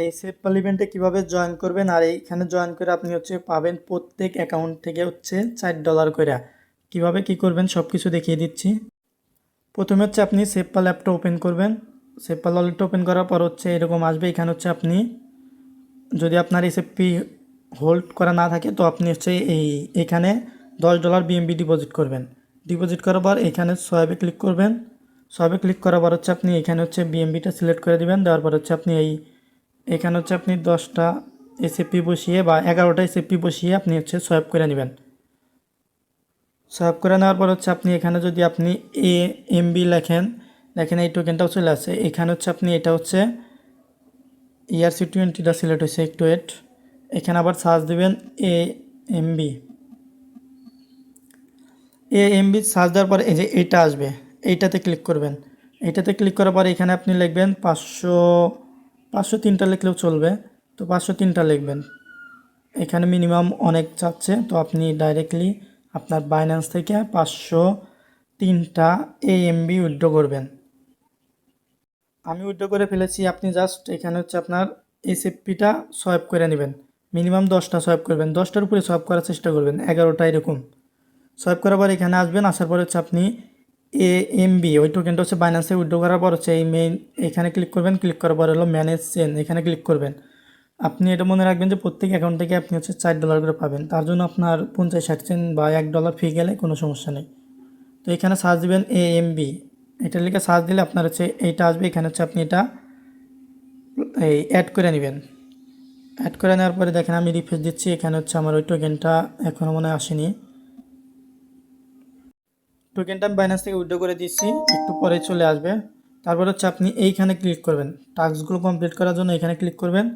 এই সেপপাল ইভেন্টে কীভাবে জয়েন করবেন আর এইখানে জয়েন করে আপনি পাবেন প্রত্যেক অ্যাকাউন্ট থেকে $4 করে। কিভাবে কি করবেন সব কিছু দেখিয়ে দিচ্ছি। প্রথমে আপনি সেপপাল অ্যাপটা ওপেন করবেন। সেপপাল ওয়ালেটটা ওপেন করার পর এরকম আসবে। এখানে আপনি যদি আপনার এসএফপি হোল্ড করা না থাকে তো আপনি এখানে $10 বিএমবি ডিপোজিট করবেন। ডিপোজিট করার পর এখানে সোয়াইপে ক্লিক করবেন। সোয়াইপে ক্লিক করার পর আপনি এখানে বিএমবিটা সিলেক্ট করে দিবেন। দেওয়ার পর আপনি এখানে আপনি 10টা এসএফপি বসিয়ে বা 11টা এসএফপি বসিয়ে আপনি সোয়াইপ করে নেবেন। সোয়াইপ করে নেওয়ার পর আপনি এখানে যদি আপনি এএমবি লেখেন, দেখেন এই টোকেনটাও চলে আসে। এখানে আপনি এটা ERC20টা সিলেক্ট হয়েছে, একটু ওয়েট। এখানে আবার সার্চ দিবেন এএমবি। সার্চ দেওয়ার পর এই যে এইটা আসবে, এইটাতে ক্লিক করবেন। এইটাতে ক্লিক করার পর এখানে আপনি লিখবেন 503টা লিখলেও চলবে, তো 503টা লিখবেন। এখানে মিনিমাম অনেক চাচ্ছে, তো আপনি ডাইরেক্টলি আপনার বাইন্যান্স থেকে 503টা এএমবি উইথড্র করবেন। আমি উইথড্র করে ফেলেছি। আপনি জাস্ট এখানে আপনার এসএফপিটা সোয়াইপ করে নেবেন। মিনিমাম 10টা সোয়াইপ করবেন, 10টার উপরে সোয়াইপ করার চেষ্টা করবেন, 11টা এরকম সোয়াইপ করার পর এখানে আসবেন। আসার পর আপনি এএমবি ওই টোকেনটা বাইন্যান্সে উইথড্র করার পর এই মেইন এখানে ক্লিক করবেন। ক্লিক করার পর ম্যানেজ চেন, এখানে ক্লিক করবেন। আপনি এটা মনে রাখবেন যে প্রত্যেক অ্যাকাউন্ট থেকে আপনি $4 করে পাবেন। তার জন্য আপনার 50-60 সেন্ট বা $1 ফি গেলে কোনো সমস্যা নেই। তো এখানে সার্চ দিবেন এএমবি, এটা লিখে সার্চ দিলে আপনার এইটা আসবে। এখানে আপনি এটা অ্যাড করে নেবেন। অ্যাড করে নেওয়ার পরে দেখেন আমি রিফ্রেশ দিচ্ছি। এখানে আমার ওই টোকেনটা এখনও মনে আসেনি। টোকেনটা আমি বাইন্যান্স থেকে উইথড্র করে দিচ্ছি, একটু পরে চলে আসবে। তারপর আপনি এইখানে ক্লিক করবেন। টাস্কগুলো কমপ্লিট করার জন্য এখানে ক্লিক করবেন।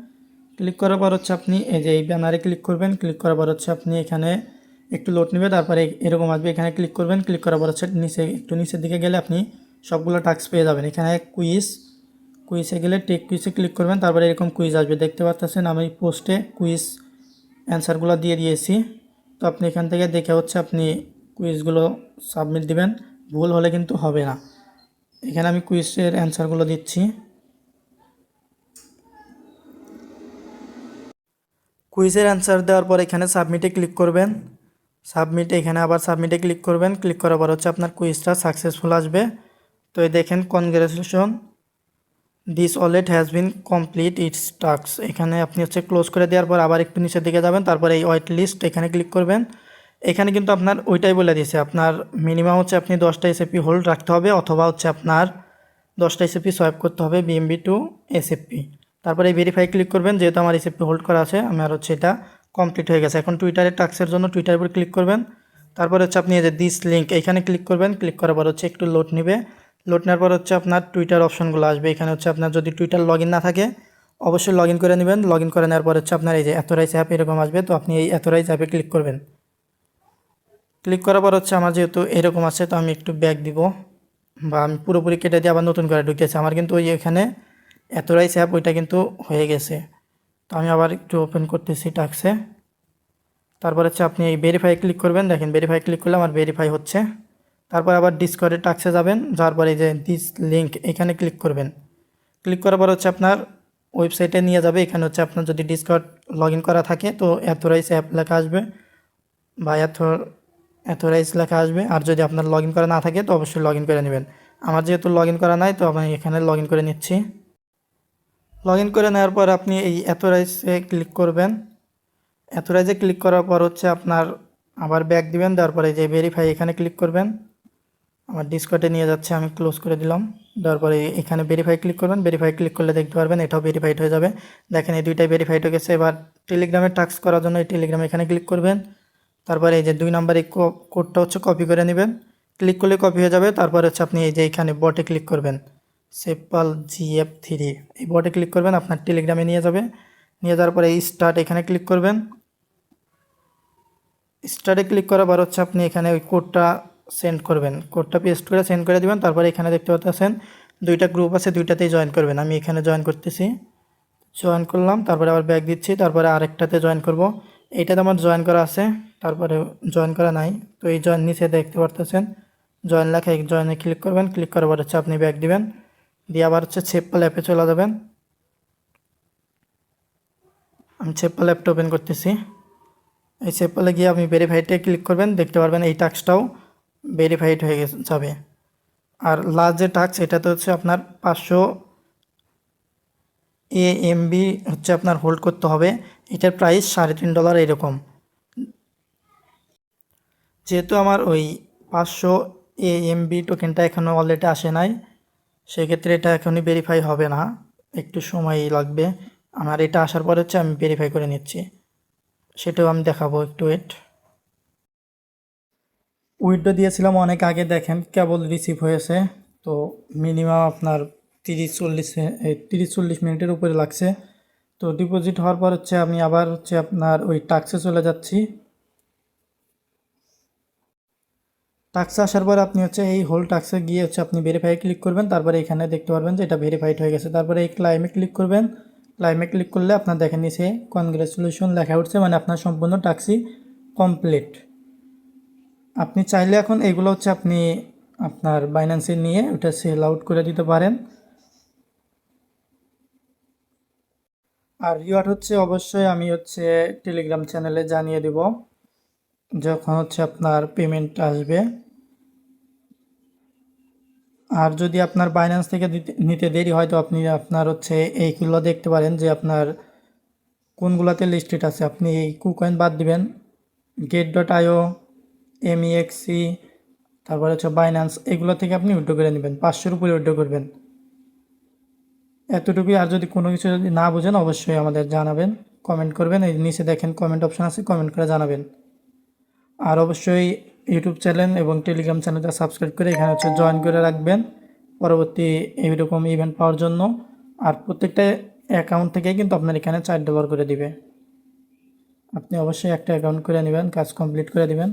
ক্লিক করার পর আপনি এই যে এই ব্যানারে ক্লিক করবেন। ক্লিক করার পর আপনি এখানে একটু লোড নেবে, তারপরে এরকম আসবে। এখানে ক্লিক করবেন। ক্লিক করার পর নিচে একটু নিচের দিকে গেলে আপনি সবগুলো টাস্ক পেয়ে যাবেন। এখানে কুইজে গেলে টেক কুইজে ক্লিক করবেন। তারপরে এরকম কুইজ আসবে, দেখতে পাচ্ছেন আমি পোস্টে কুইজ অ্যান্সারগুলো দিয়ে দিয়েছি। তো আপনি এখান থেকে দেখে আপনি কুইজগুলো সাবমিট দিবেন। ভুল হলে কিন্তু হবে না। এখানে আমি কুইজের অ্যান্সারগুলো দিচ্ছি। কুইজের অ্যান্সার দেওয়ার পর এখানে সাবমিটে ক্লিক করবেন। এখানে আবার সাবমিটে ক্লিক করবেন। ক্লিক করার পর আপনার কুইজটা সাকসেসফুল আসবে। তো এই দেখেন congratulation, this wallet has been complete it's task. এখানে আপনি ক্লোজ করে দেওয়ার পর আবার একটু নিচের দিকে যাবেন। তারপরে এই ওয়েট লিস্ট এখানে ক্লিক করবেন। এখানে কিন্তু আপনার ওইটাই বলে দিয়েছে, আপনার মিনিমাম আপনি 10টা এসএফপি হোল্ড রাখতে হবে, অথবা আপনার 10টা এসএফপি সোয়াইপ করতে হবে বিএমবি টু এসএফপি। তারপরে এই ভেরিফাই ক্লিক করবেন। যেহেতু আমার এসএফপি হোল্ড করা আছে, আমার এটা কমপ্লিট হয়ে গেছে। এখন টুইটারের টাস্কের জন্য টুইটারের উপর ক্লিক করবেন। তারপরে আপনি এই যে দিস লিঙ্ক এখানে ক্লিক করবেন। ক্লিক করার পর একটু লোড নেবে। লোড নেওয়ার পর আপনার টুইটার অপশনগুলো আসবে। এখানে আপনার যদি টুইটার লগ না থাকে অবশ্যই লগ করে নেবেন। লগ করে নেওয়ার পর আপনার এই যে অথরাইজ অ্যাপ এরকম আসবে। তো আপনি এই অথরাইজ অ্যাপে ক্লিক করবেন। ক্লিক করার পর আমার যেহেতু এরকম আছে, তো আমি একটু ব্যাক দিব, বা আমি পুরোপুরি কেটে দিয়ে আবার নতুন করে ঢুকেছি। আমার কিন্তু ওই এখানে অথরাইজ অ্যাপ ওইটা কিন্তু হয়ে গেছে। তো আমি আবার একটু ওপেন করতেছি টাক্সে। তারপর আপনি এই ভেরিফাই ক্লিক করবেন। দেখেন ভেরিফাই ক্লিক করলে আমার ভেরিফাই হচ্ছে। তারপর আবার ডিসকর্ডে টাক্সে যাবেন। যাওয়ার পরে এই যে দিস লিঙ্ক এখানে ক্লিক করবেন। ক্লিক করার পর আপনার ওয়েবসাইটে নিয়ে যাবে। এখানে আপনার যদি ডিসকর্ড লগ করা থাকে তো অথরাইজ অ্যাপ লেখা আসবে বা অথরাইজ লেখা আসবে। আর যদি আপনার লগ করা না থাকে তো অবশ্যই লগ করে নেবেন। আমার যেহেতু লগ করা নাই, তো আমি এখানে লগ করে নিচ্ছি। লগ করে নেওয়ার পর আপনি এই অথরাইজে ক্লিক করবেন। অথরাইজে ক্লিক করার পর আপনার আবার ব্যাক দিবেন। দেওয়ার পরে যে ভেরিফাই এখানে ক্লিক করবেন। আমার ডিসকর্ডে নিয়ে যাচ্ছে, আমি ক্লোজ করে দিলাম। দেওয়ার পরে এখানে ভেরিফাই ক্লিক করবেন। ভেরিফাই ক্লিক করলে দেখতে পারবেন এটাও ভেরিফাইড হয়ে যাবে। দেখেন এই দুইটাই ভেরিফাইড হয়ে গেছে। এবার টেলিগ্রামে টাস্ক করার জন্য এই টেলিগ্রামে এখানে ক্লিক করবেন। তারপরে এই যে 2 নাম্বার এই কোডটা কপি করে নেবেন। ক্লিক করলে কপি হয়ে যাবে। তারপর আপনি এই যে এখানে বটে ক্লিক করবেন, সেপপাল GF3 এই বটে ক্লিক করবেন। আপনার টেলিগ্রামে নিয়ে যাবে। নিয়ে যাওয়ার পরে এই স্টার্ট এখানে ক্লিক করবেন। স্টার্টে ক্লিক করার পর আপনি এখানে ওই কোডটা সেন্ড করবেন। কোডটা পেস্ট করে সেন্ড করে দেবেন। তারপরে এখানে দেখতে পাচ্ছেন 2টা গ্রুপ আছে, 2টাতেই জয়েন করবেন। আমি এখানে জয়েন করতেছি, জয়েন করলাম। তারপরে আবার ব্যাক দিচ্ছি। তারপরে আরেকটাতে জয়েন করব। এইটাতে আমার জয়েন করা আছে, তারপরে জয়েন করা নাই। তো এই জয়েন নিচে দেখতে পারতেছেন জয়েন লেখা, এই জয়েনে ক্লিক করবেন। ক্লিক করার পর আপনি ব্যাক দিবেন, দিয়ে আবার সেপপাল অ্যাপে চলে যাবেন। আমি সেপল অ্যাপটা ওপেন করতেছি। এই সেপলে গিয়ে আপনি ভেরিফাইডে ক্লিক করবেন, দেখতে পারবেন এই টাস্কটাও ভেরিফাইড হয়ে যাবে। আর লাস্ট যে টাস্ক এটাতে হচ্ছে আপনার 500 এএমবি হচ্ছে আপনার হোল্ড করতে হবে। এটার প্রাইস $3.5 এরকম। যেহেতু আমার ওই 500 এএমবি টোকেনটা এখনও অলরেডি আসে নাই, সেক্ষেত্রে এটা এখনই ভেরিফাই হবে না, একটু সময় লাগবে। আমার এটা আসার পর হচ্ছে আমি ভেরিফাই করে নিচ্ছি, সেটাও আমি দেখাবো, একটু ওয়েট। উইথড্র দিয়েছিলাম অনেক আগে, দেখেন কেবল রিসিভ হয়েছে। তো মিনিমাম আপনার 30-40 মিনিটের উপরে লাগছে। তো ডিপোজিট হওয়ার পর হচ্ছে আমি আবার হচ্ছে আপনার ওই টাস্কে চলে যাচ্ছি। টাস্কে আসার পর আপনি হচ্ছে এই হোল টাস্কে গিয়ে হচ্ছে আপনি ভেরিফাই ক্লিক করবেন, তারপরে এখানে দেখতে পারবেন যে এটা ভেরিফাইড হয়ে গেছে। তারপরে এই ক্লাইমে ক্লিক করবেন। ক্লাইমে ক্লিক করলে আপনার দেখেন নিচে কনগ্রেচুলেশন লেখা উঠছে, মানে আপনার সম্পূর্ণ টাস্কই কমপ্লিট। আপনি চাইলে এখন এগুলো হচ্ছে আপনি আপনার বাইন্যান্সে নিয়ে ওটা সেল আউট করে দিতে পারেন। আর রিওয়ার্ড হচ্ছে অবশ্যই আমি হচ্ছে টেলিগ্রাম চ্যানেলে জানিয়ে দেব যখন হচ্ছে আপনার পেমেন্ট আসবে। আর যদি আপনার বাইন্যান্স থেকে নিতে দেরি হয় তো আপনি আপনার হচ্ছে এইগুলো দেখতে পারেন যে আপনার কোনগুলোতে লিস্টেড আছে। আপনি এই কুকয়েন বাদ দিবেন, get.io, MEXC, তারপরে হচ্ছে বাইন্যান্স, এগুলো থেকে আপনি উইথড্র করে নেবেন। 500-র উপরে উইথড্র করবেন, এতটুকুই। আর যদি কোনো কিছু যদি না বোঝেন অবশ্যই আমাদের জানাবেন, কমেন্ট করবেন। এই নিচে দেখেন কমেন্ট অপশন আছে, কমেন্ট করে জানাবেন। আর অবশ্যই ইউটিউব চ্যানেল এবং টেলিগ্রাম চ্যানেলটা সাবস্ক্রাইব করে এখানে হচ্ছে জয়েন করে রাখবেন পরবর্তী এইরকম ইভেন্ট পাওয়ার জন্য। আর প্রত্যেকটা অ্যাকাউন্ট থেকেই কিন্তু আপনার এখানে $4 করে দিবে। আপনি অবশ্যই একটা অ্যাকাউন্ট করে নেবেন, কাজ কমপ্লিট করে দিবেন।